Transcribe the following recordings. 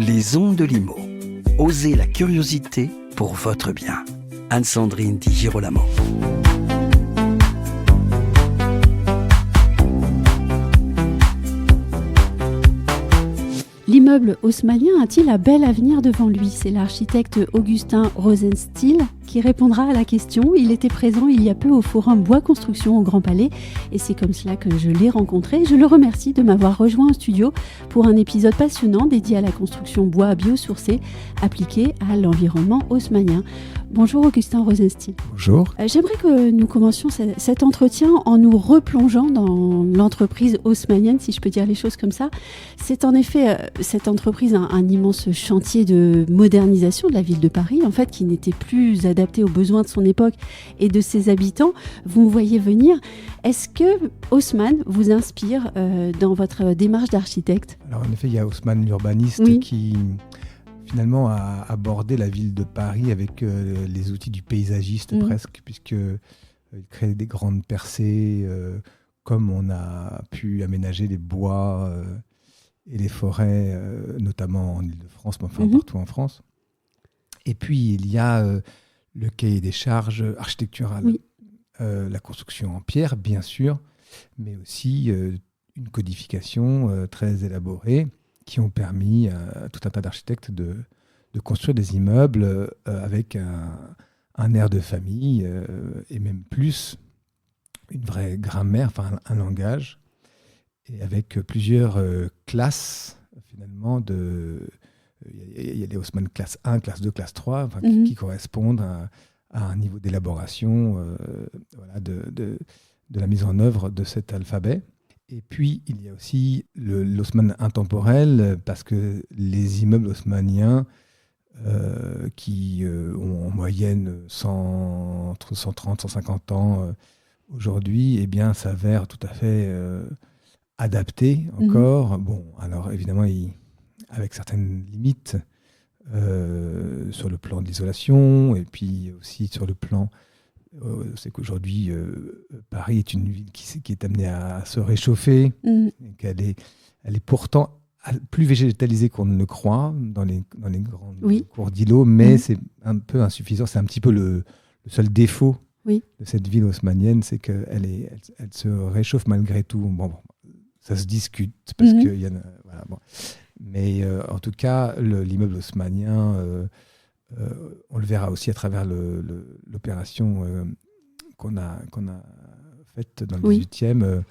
Les ondes de Limo. Osez la curiosité pour votre bien. Anne-Sandrine Di Girolamo. L'immeuble haussmannien a-t-il un bel avenir devant lui ? C'est l'architecte Augustin Rosenstiel qui répondra à la question. Il était présent il y a peu au Forum Bois Construction au Grand Palais et c'est comme cela que je l'ai rencontré. Je le remercie de m'avoir rejoint en studio pour un épisode passionnant dédié à la construction bois biosourcé appliquée à l'environnement haussmannien. Bonjour Augustin Rosenstiel. Bonjour. J'aimerais que nous commencions cet entretien en nous replongeant dans l'entreprise haussmannienne, si je peux dire les choses comme ça. C'est en effet cette entreprise un immense chantier de modernisation de la ville de Paris, en fait, qui n'était plus adapté aux besoins de son époque et de ses habitants. Vous me voyez venir. Est-ce que Haussmann vous inspire dans votre démarche d'architecte ? Alors en effet, il y a Haussmann l'urbaniste qui finalement a abordé la ville de Paris avec les outils du paysagiste presque, puisqu'il crée des grandes percées, comme on a pu aménager les bois et les forêts, notamment en Île-de-France, mais enfin partout en France. Et puis il y a le cahier des charges architectural, la construction en pierre, bien sûr, mais aussi une codification très élaborée qui ont permis à tout un tas d'architectes de construire des immeubles avec un air de famille et même plus, une vraie grammaire, enfin un langage, et avec plusieurs classes finalement il y a les Haussmann classe 1, classe 2, classe 3, qui correspondent à un niveau d'élaboration de la mise en œuvre de cet alphabet. Et puis, il y a aussi l'Haussmann intemporel, parce que les immeubles haussmanniens, qui ont en moyenne entre 130 et 150 ans aujourd'hui, eh bien, s'avèrent tout à fait adaptés encore. Bon, alors évidemment, avec certaines limites sur le plan de l'isolation, et puis aussi sur le plan... c'est qu'aujourd'hui, Paris est une ville qui est amenée à se réchauffer, et qu'elle est pourtant plus végétalisée qu'on ne le croit dans les grandes cours d'îlots, mais c'est un peu insuffisant. C'est un petit peu le seul défaut de cette ville haussmannienne, c'est qu'elle elle se réchauffe malgré tout. Bon, ça se discute, parce qu'il y en a... Voilà, bon. Mais en tout cas, l'immeuble haussmannien... on le verra aussi à travers l'opération qu'on a faite dans le 18e,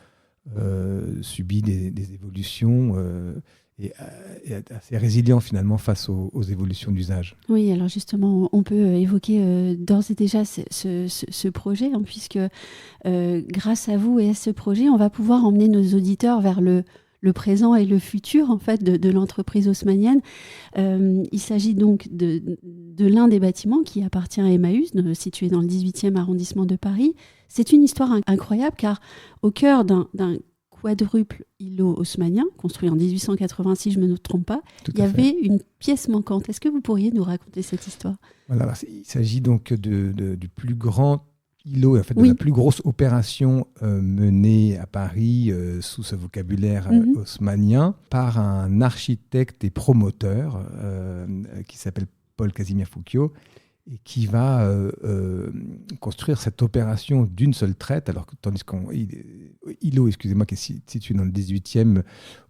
subit des évolutions et est assez résilient finalement face aux évolutions d'usage. Oui, alors justement, on peut évoquer d'ores et déjà ce projet, puisque grâce à vous et à ce projet, on va pouvoir emmener nos auditeurs vers le présent et le futur en fait de l'entreprise haussmannienne. Il s'agit donc de l'un des bâtiments qui appartient à Emmaüs, situé dans le 18e arrondissement de Paris. C'est une histoire incroyable car au cœur d'un quadruple îlot haussmannien, construit en 1886, je ne me trompe pas, il y avait une pièce manquante. Est-ce que vous pourriez nous raconter cette histoire ? Voilà, il s'agit donc du plus grand îlot, en fait, de la plus grosse opération menée à Paris sous ce vocabulaire haussmannien par un architecte et promoteur qui s'appelle Paul Casimir Fouquiaux et qui va construire cette opération d'une seule traite, tandis îlot, excusez-moi, qui est situé dans le 18e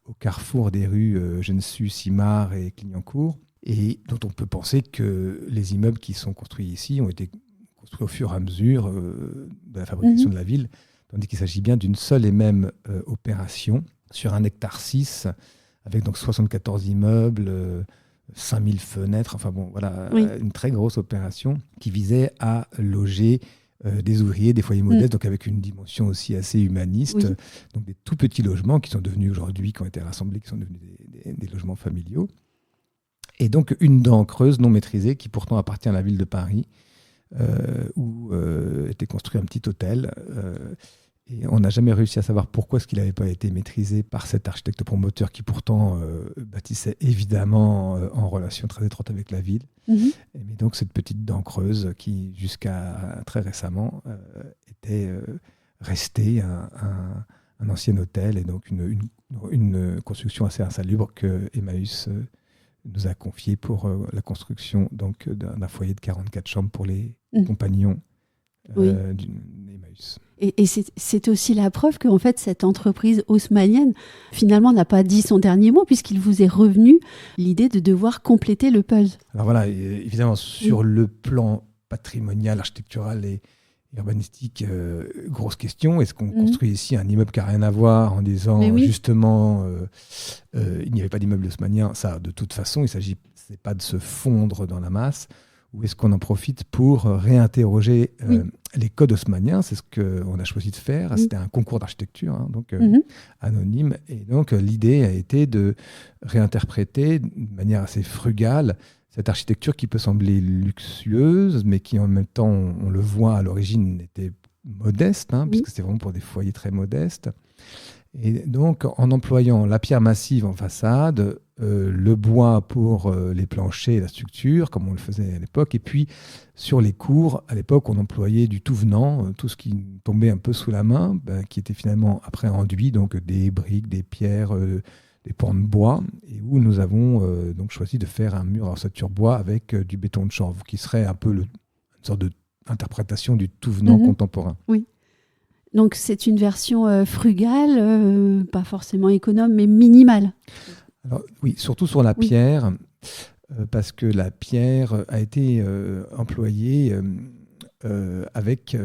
au carrefour des rues Gensu, Simard et Clignancourt, et dont on peut penser que les immeubles qui sont construits ici ont été construit au fur et à mesure de la fabrication de la ville, tandis qu'il s'agit bien d'une seule et même opération sur 1,6 hectare, avec donc 74 immeubles, 5000 fenêtres, enfin bon, voilà, une très grosse opération qui visait à loger des ouvriers, des foyers modestes, donc avec une dimension aussi assez humaniste, donc des tout petits logements qui sont devenus aujourd'hui, qui ont été rassemblés, qui sont devenus des logements familiaux. Et donc une dent creuse non maîtrisée qui pourtant appartient à la ville de Paris, où était construit un petit hôtel. Et on n'a jamais réussi à savoir pourquoi est-ce qu'il n'avait pas été maîtrisé par cet architecte promoteur qui pourtant bâtissait évidemment en relation très étroite avec la ville. Mais donc cette petite dent creuse qui, jusqu'à très récemment, était restée un ancien hôtel et donc une construction assez insalubre que Emmaüs nous a confié pour la construction donc, d'un foyer de 44 chambres pour les compagnons d'Emmaüs. Et c'est aussi la preuve qu'en fait, cette entreprise haussmannienne, finalement, n'a pas dit son dernier mot, puisqu'il vous est revenu l'idée de devoir compléter le puzzle. Alors voilà, évidemment, sur le plan patrimonial, architectural et urbanistique, grosse question. Est-ce qu'on construit ici un immeuble qui n'a rien à voir en disant justement il n'y avait pas d'immeuble haussmannien? Ça, de toute façon, il ne s'agit pas de se fondre dans la masse. Ou est-ce qu'on en profite pour réinterroger les codes haussmanniens? C'est ce qu'on a choisi de faire. C'était un concours d'architecture, hein, donc anonyme. Et donc l'idée a été de réinterpréter de manière assez frugale cette architecture qui peut sembler luxueuse, mais qui en même temps, on le voit à l'origine, était modeste, puisque c'est vraiment pour des foyers très modestes. Et donc, en employant la pierre massive en façade, le bois pour les planchers et la structure, comme on le faisait à l'époque, et puis sur les cours, à l'époque, on employait du tout venant, tout ce qui tombait un peu sous la main, qui était finalement après enduit, donc des briques, des pierres, des pans de bois, et où nous avons donc choisi de faire un mur à ossature bois avec du béton de chanvre, qui serait un peu une sorte d'interprétation du tout venant contemporain. Oui. Donc c'est une version frugale, pas forcément économe, mais minimale. Alors, oui, surtout sur la pierre, parce que la pierre a été employée avec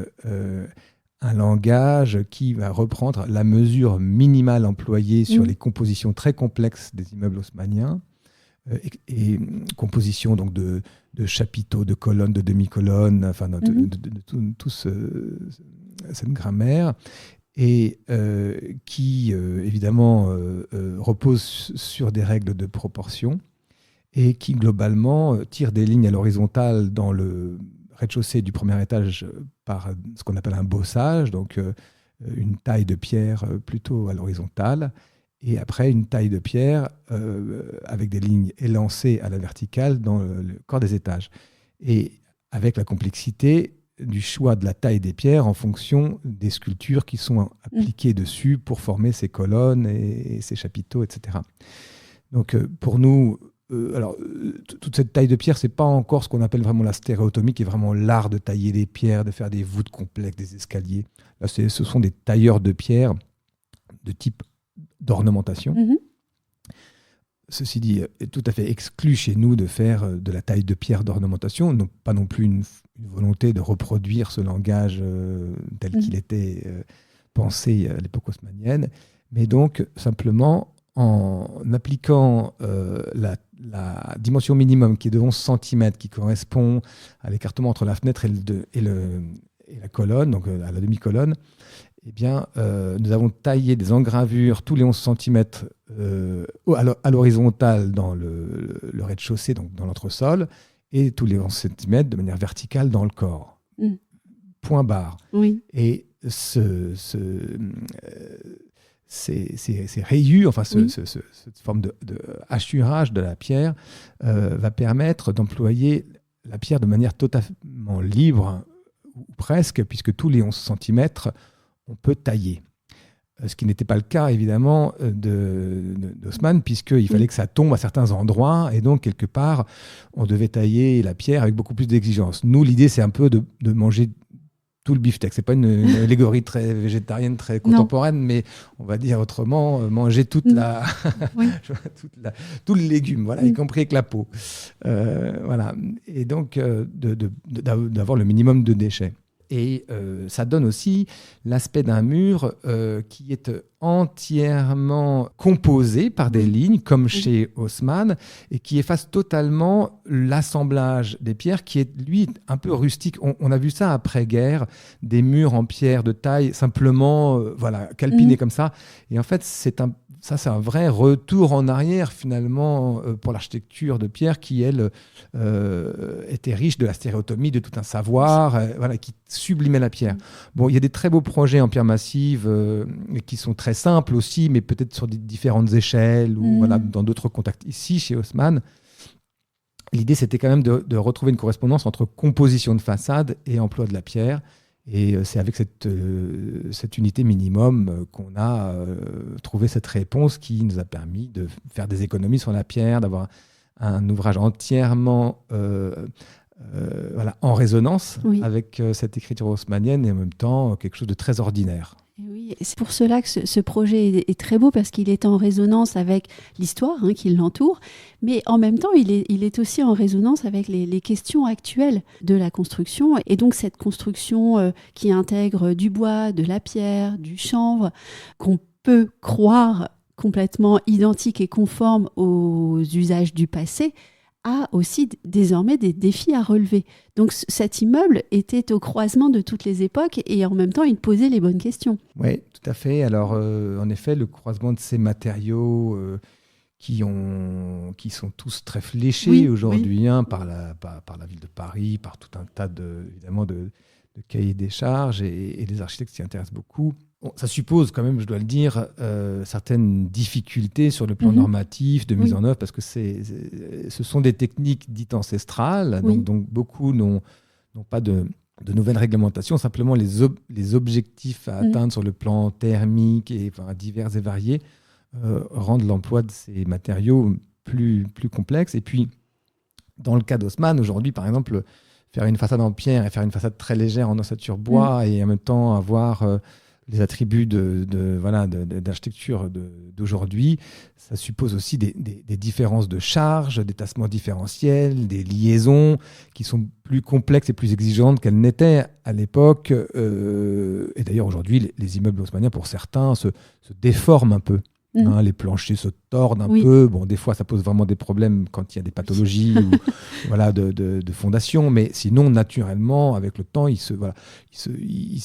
un langage qui va reprendre la mesure minimale employée sur les compositions très complexes des immeubles haussmanniens, et composition donc de chapiteaux, de colonnes, de demi-colonnes, enfin de tout cette grammaire, et qui évidemment repose sur des règles de proportion et qui globalement tire des lignes à l'horizontale dans le rez-de-chaussée du premier étage par ce qu'on appelle un bossage, donc une taille de pierre plutôt à l'horizontale, et après une taille de pierre avec des lignes élancées à la verticale dans le corps des étages, et avec la complexité du choix de la taille des pierres en fonction des sculptures qui sont appliquées dessus pour former ces colonnes et ces chapiteaux, etc. Donc pour nous, toute cette taille de pierre, c'est pas encore ce qu'on appelle vraiment la stéréotomie, qui est vraiment l'art de tailler des pierres, de faire des voûtes complexes, des escaliers. Là, ce sont des tailleurs de pierre de type d'ornementation. Ceci dit, est tout à fait exclu chez nous de faire de la taille de pierre d'ornementation, pas non plus une volonté de reproduire ce langage tel qu'il était pensé à l'époque haussmannienne, mais donc simplement en appliquant la dimension minimum qui est de 11 cm, qui correspond à l'écartement entre la fenêtre et la colonne, donc à la demi-colonne, eh bien, nous avons taillé des engravures tous les 11 cm à l'horizontale dans le rez-de-chaussée, donc dans l'entresol, et tous les 11 cm de manière verticale dans le corps. Point barre. Oui. Et ces rayures, enfin cette forme de hachurage de la pierre va permettre d'employer la pierre de manière totalement libre, ou presque, puisque tous les 11 cm, on peut tailler. Ce qui n'était pas le cas, évidemment, d'Haussmann, puisqu'il fallait que ça tombe à certains endroits, et donc, quelque part, on devait tailler la pierre avec beaucoup plus d'exigence. Nous, l'idée, c'est un peu de manger tout le beefsteak. Ce n'est pas une allégorie très végétarienne, très contemporaine, mais on va dire autrement, manger tout le légume, voilà, y compris avec la peau. Voilà. Et donc, d'avoir le minimum de déchets. Et ça donne aussi l'aspect d'un mur qui est entièrement composé par des lignes, comme chez Haussmann, et qui efface totalement l'assemblage des pierres, qui est, lui, un peu rustique. On a vu ça après-guerre, des murs en pierre de taille, simplement calpinés comme ça. Et en fait, c'est un vrai retour en arrière, finalement, pour l'architecture de pierre, qui, elle, était riche de la stéréotomie, de tout un savoir, qui sublimait la pierre. Bon, il y a des très beaux projets en pierre massive qui sont très simples aussi, mais peut-être sur des différentes échelles ou dans d'autres contextes. Ici, chez Haussmann, l'idée, c'était quand même de retrouver une correspondance entre composition de façade et emploi de la pierre. Et c'est avec cette unité minimum qu'on a trouvé cette réponse qui nous a permis de faire des économies sur la pierre, d'avoir un ouvrage entièrement en résonance avec cette écriture haussmannienne et en même temps quelque chose de très ordinaire. Et oui, c'est pour cela que ce projet est très beau, parce qu'il est en résonance avec l'histoire qui l'entoure, mais en même temps, il est aussi en résonance avec les questions actuelles de la construction. Et donc, cette construction qui intègre du bois, de la pierre, du chanvre, qu'on peut croire complètement identique et conforme aux usages du passé, a aussi désormais des défis à relever. Donc cet immeuble était au croisement de toutes les époques et en même temps, il posait les bonnes questions. Oui, tout à fait. Alors, en effet, le croisement de ces matériaux qui sont tous très fléchés aujourd'hui par la ville de Paris, par tout un tas évidemment de cahiers des charges et les architectes s'y intéressent beaucoup. Bon, ça suppose quand même, je dois le dire, certaines difficultés sur le plan normatif, de mise en œuvre, parce que ce sont des techniques dites ancestrales, donc beaucoup n'ont pas de nouvelles réglementations, simplement les objectifs à atteindre sur le plan thermique et divers et variés rendent l'emploi de ces matériaux plus complexes. Et puis, dans le cas d'Haussmann, aujourd'hui, par exemple, faire une façade en pierre et faire une façade très légère en ossature bois et en même temps avoir les attributs d'architecture d'aujourd'hui, ça suppose aussi des différences de charges, des tassements différentiels, des liaisons qui sont plus complexes et plus exigeantes qu'elles n'étaient à l'époque. Et d'ailleurs, aujourd'hui, les immeubles haussmanniens, pour certains, se déforment un peu. Les planchers se tordent un peu. Bon, des fois, ça pose vraiment des problèmes quand il y a des pathologies de fondation. Mais sinon, naturellement, avec le temps, ils se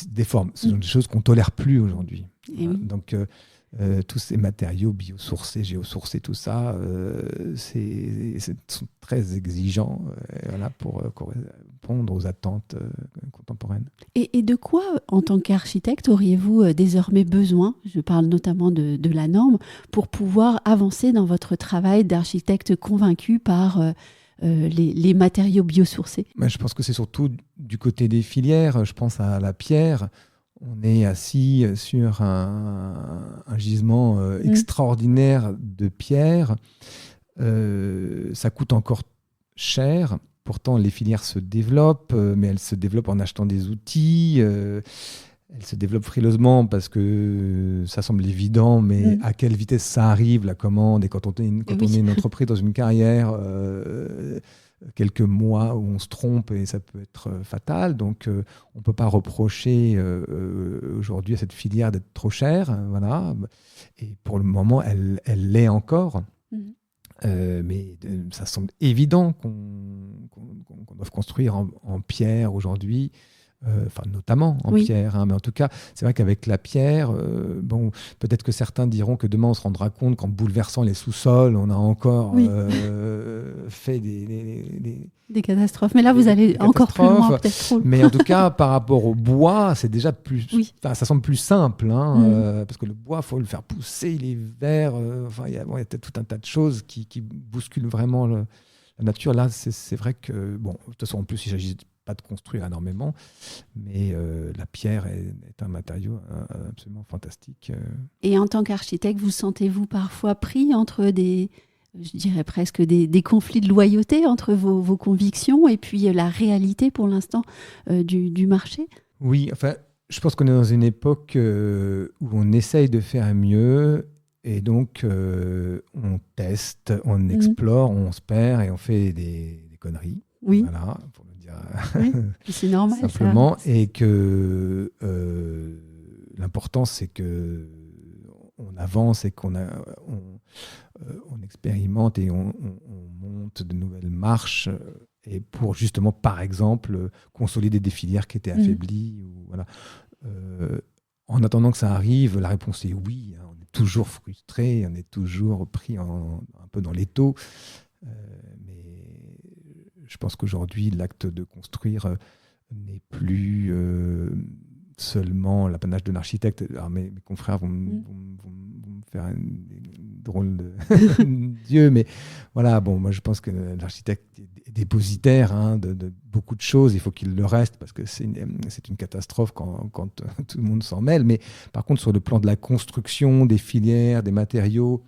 déforment. Ce sont des choses qu'on ne tolère plus aujourd'hui. Donc, tous ces matériaux biosourcés, géosourcés, tout ça, sont très exigeants pour correspondre aux attentes contemporaines. Et de quoi, en tant qu'architecte, auriez-vous désormais besoin, je parle notamment de la norme, pour pouvoir avancer dans votre travail d'architecte convaincu par les matériaux biosourcés? Je pense que c'est surtout du côté des filières. Je pense à la pierre. On est assis sur un gisement extraordinaire de pierre. Ça coûte encore cher. Pourtant, les filières se développent, mais elles se développent en achetant des outils. Elles se développent frileusement parce que ça semble évident, mais à quelle vitesse ça arrive, la commande? Et quand on est une entreprise dans une carrière, quelques mois où on se trompe et ça peut être fatal. Donc, on ne peut pas reprocher aujourd'hui à cette filière d'être trop chère. Voilà. Et pour le moment, elle l'est encore. Mais ça semble évident qu'on doive construire en pierre aujourd'hui. Notamment en pierre, mais en tout cas, c'est vrai qu'avec la pierre, peut-être que certains diront que demain on se rendra compte qu'en bouleversant les sous-sols, on a encore fait des catastrophes. Mais là, vous allez encore plus loin, peut-être trop. Mais en tout cas, par rapport au bois, c'est déjà plus. Ça semble plus simple, parce que le bois, il faut le faire pousser, il est vert. Il y a tout un tas de choses qui bousculent vraiment la nature. Là, c'est vrai que, de toute façon, en plus, il s'agit pas de construire énormément, mais la pierre est un matériau absolument fantastique. Et en tant qu'architecte, vous sentez-vous parfois pris entre je dirais presque des conflits de loyauté entre vos convictions et puis la réalité pour l'instant du marché? Oui, je pense qu'on est dans une époque où on essaye de faire mieux et donc on teste, on explore, on se perd et on fait des conneries. Oui. Voilà, pour le dire c'est normal, simplement. Ça. Et que l'important, c'est que on avance et qu'on expérimente et on monte de nouvelles marches et pour justement, par exemple, consolider des filières qui étaient affaiblies. En attendant que ça arrive, la réponse est oui. On est toujours frustré, on est toujours pris un peu dans l'étau. Mais je pense qu'aujourd'hui, l'acte de construire n'est plus seulement l'apanage de l'architecte. Alors mes confrères vont me faire une drôle de Dieu, mais voilà, moi je pense que l'architecte est dépositaire de beaucoup de choses, il faut qu'il le reste, parce que c'est une catastrophe quand tout le monde s'en mêle. Mais par contre, sur le plan de la construction, des filières, des matériaux,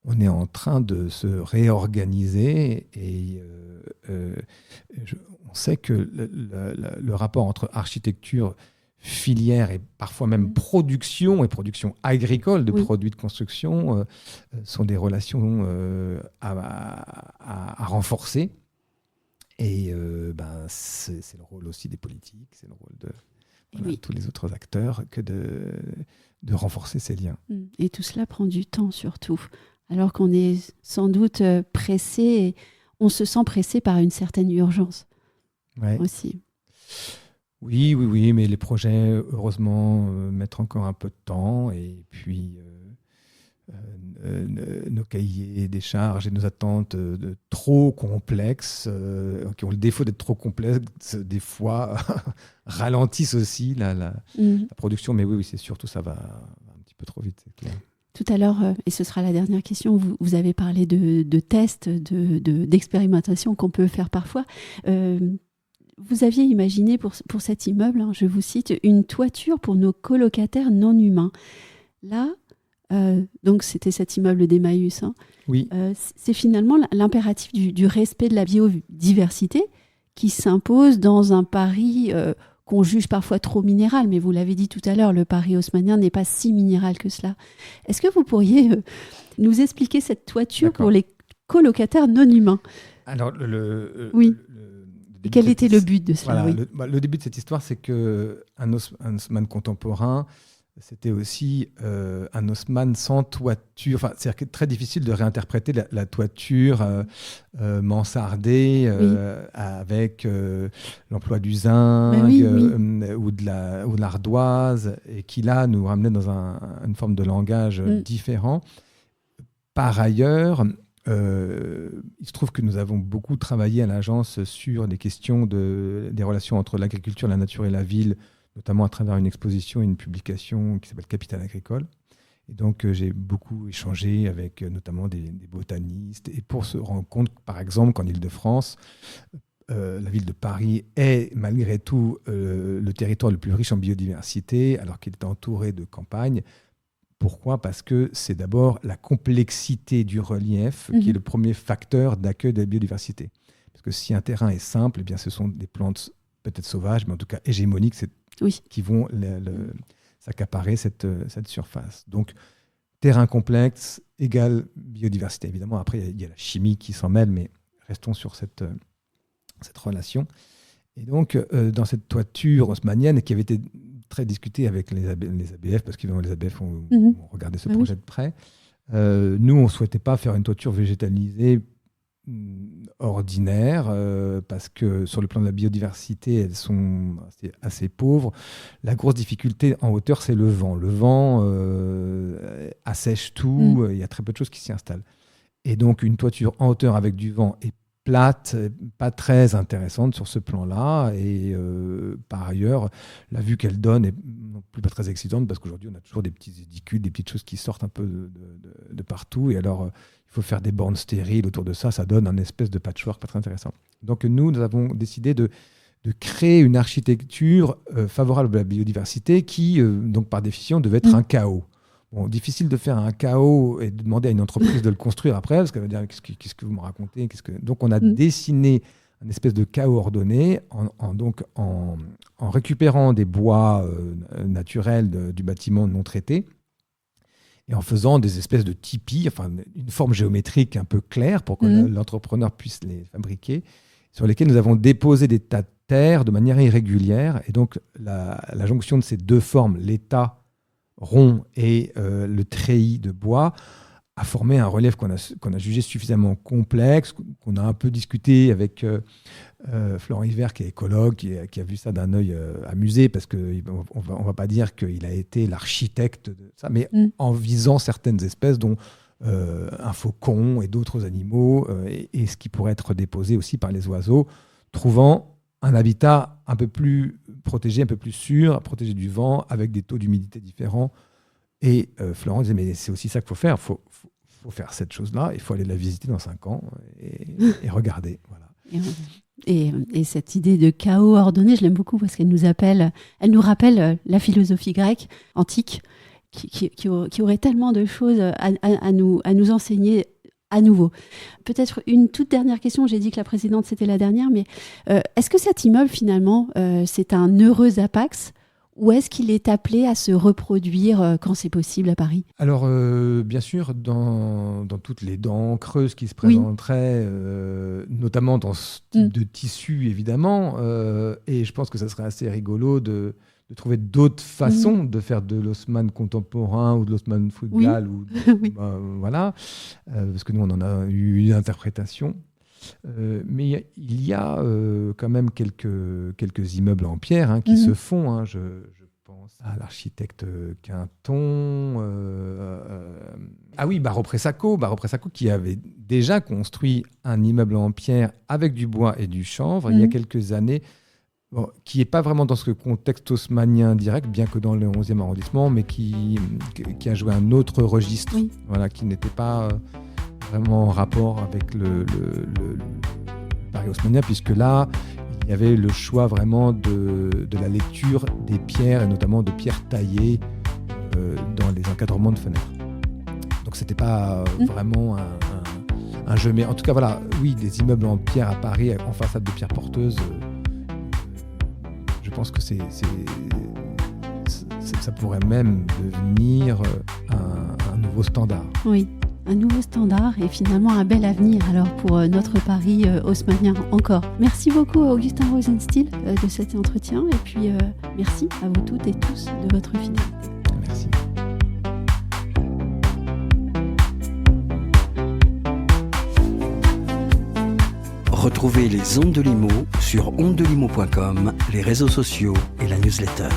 on est en train de se réorganiser et on sait que le rapport entre architecture, filière et parfois même production et production agricole de produits de construction sont des relations à renforcer. Et c'est le rôle aussi des politiques, c'est le rôle de tous les autres acteurs que de renforcer ces liens. Et tout cela prend du temps surtout, alors qu'on est sans doute pressé, et on se sent pressé par une certaine urgence aussi. Oui, mais les projets, heureusement, mettent encore un peu de temps, et puis nos cahiers des charges et nos attentes trop complexes, qui ont le défaut d'être trop complexes, des fois ralentissent aussi la production. Mais oui, c'est surtout ça va un petit peu trop vite, c'est clair. Tout à l'heure, et ce sera la dernière question, vous avez parlé de tests, d'expérimentation qu'on peut faire parfois. Vous aviez imaginé pour cet immeuble, je vous cite, une toiture pour nos colocataires non humains. Là, donc c'était cet immeuble d'Emmaüs. Oui. C'est finalement l'impératif du respect de la biodiversité qui s'impose dans un Paris qu'on juge parfois trop minéral, mais vous l'avez dit tout à l'heure, le Paris haussmannien n'est pas si minéral que cela. Est-ce que vous pourriez nous expliquer cette toiture pour les colocataires non humains ? Alors, quel était le but de cela ? Le début de cette histoire, c'est qu'un Haussmann contemporain, c'était aussi un Haussmann sans toiture. Enfin, c'est-à-dire que c'est très difficile de réinterpréter la toiture mansardée avec l'emploi du zinc ou de l'ardoise, et qui là nous ramenait dans une forme de langage différent. Par ailleurs, il se trouve que nous avons beaucoup travaillé à l'agence sur des questions des relations entre l'agriculture, la nature et la ville, notamment à travers une exposition et une publication qui s'appelle Capital agricole. Et donc, j'ai beaucoup échangé avec notamment des botanistes, et pour se rendre compte, par exemple, qu'en Île-de-France, la ville de Paris est malgré tout le territoire le plus riche en biodiversité, alors qu'il est entouré de campagnes. Pourquoi ? Parce que c'est d'abord la complexité du relief qui est le premier facteur d'accueil de la biodiversité. Parce que si un terrain est simple, eh bien, ce sont des plantes peut-être sauvages, mais en tout cas hégémoniques, qui vont s'accaparer cette surface. Donc, terrain complexe égale biodiversité. Évidemment, après, il y a la chimie qui s'en mêle, mais restons sur cette relation. Et donc, dans cette toiture haussmannienne qui avait été très discutée avec les ABF, parce que les ABF ont regardé ce projet de près, nous, on ne souhaitait pas faire une toiture végétalisée ordinaire, parce que sur le plan de la biodiversité, elles sont assez pauvres. La grosse difficulté en hauteur, c'est le vent. Le vent assèche tout, il y a très peu de choses qui s'y installent. Et donc, une toiture en hauteur avec du vent est plate, pas très intéressante sur ce plan-là. Et par ailleurs, la vue qu'elle donne est non plus pas très excitante, parce qu'aujourd'hui, on a toujours des petits édicules, des petites choses qui sortent un peu de partout. Et alors, il faut faire des bornes stériles autour de ça. Ça donne un espèce de patchwork pas très intéressant. Donc, nous avons décidé de créer une architecture favorable à la biodiversité qui, donc par définition, devait être un chaos. Bon, difficile de faire un chaos et de demander à une entreprise de le construire après, parce qu'elle va dire qu'est-ce que vous me racontez, Donc on a dessiné un espèce de chaos ordonné en récupérant des bois naturels du bâtiment non traité, et en faisant des espèces de tipis, enfin une forme géométrique un peu claire pour que l'entrepreneur puisse les fabriquer, sur lesquels nous avons déposé des tas de terre de manière irrégulière. Et donc la jonction de ces deux formes, l'état rond et le treillis de bois, a formé un relief qu'on a jugé suffisamment complexe, qu'on a un peu discuté avec Florent Hiver, qui est écologue, qui a vu ça d'un œil amusé, parce qu'on ne va pas dire qu'il a été l'architecte de ça, mais en visant certaines espèces, dont un faucon et d'autres animaux, et ce qui pourrait être déposé aussi par les oiseaux, trouvant un habitat un peu plus protégé, un peu plus sûr, protégé du vent, avec des taux d'humidité différents. Et Florent disait, mais c'est aussi ça qu'il faut faire. Il faut faire cette chose-là, il faut aller la visiter dans 5 ans et regarder. Voilà. Et cette idée de chaos ordonné, je l'aime beaucoup, parce qu'elle nous rappelle la philosophie grecque antique, qui aurait tellement de choses à nous enseigner à nouveau. Peut-être une toute dernière question, j'ai dit que la précédente c'était la dernière, mais est-ce que cet immeuble finalement c'est un heureux apax ou est-ce qu'il est appelé à se reproduire quand c'est possible à Paris ? Alors bien sûr, dans toutes les dents creuses qui se présenteraient, notamment dans ce type de tissu évidemment, et je pense que ça serait assez rigolo de trouver d'autres façons de faire de l'Haussmann contemporain ou de l'Haussmann frugal, ou voilà, parce que nous on en a eu une interprétation. Mais il y a quand même quelques immeubles en pierre qui se font. Je pense à l'architecte Quinton. Barreau Pressaco qui avait déjà construit un immeuble en pierre avec du bois et du chanvre il y a quelques années. Bon, qui n'est pas vraiment dans ce contexte haussmannien direct, bien que dans le 11e arrondissement, mais qui a joué un autre registre, qui n'était pas vraiment en rapport avec le Paris haussmannien, puisque là, il y avait le choix vraiment de la lecture des pierres, et notamment de pierres taillées dans les encadrements de fenêtres. Donc, ce n'était pas vraiment un jeu. Mais en tout cas, voilà, oui, des immeubles en pierre à Paris, en façade de pierre porteuse, je pense que ça pourrait même devenir un nouveau standard. Oui, un nouveau standard et finalement un bel avenir alors pour notre Paris haussmannien encore. Merci beaucoup Augustin Rosenstiel de cet entretien et puis merci à vous toutes et tous de votre fidélité. Merci. Retrouvez les Ondes de Limo sur ondedelimo.com, les réseaux sociaux et la newsletter.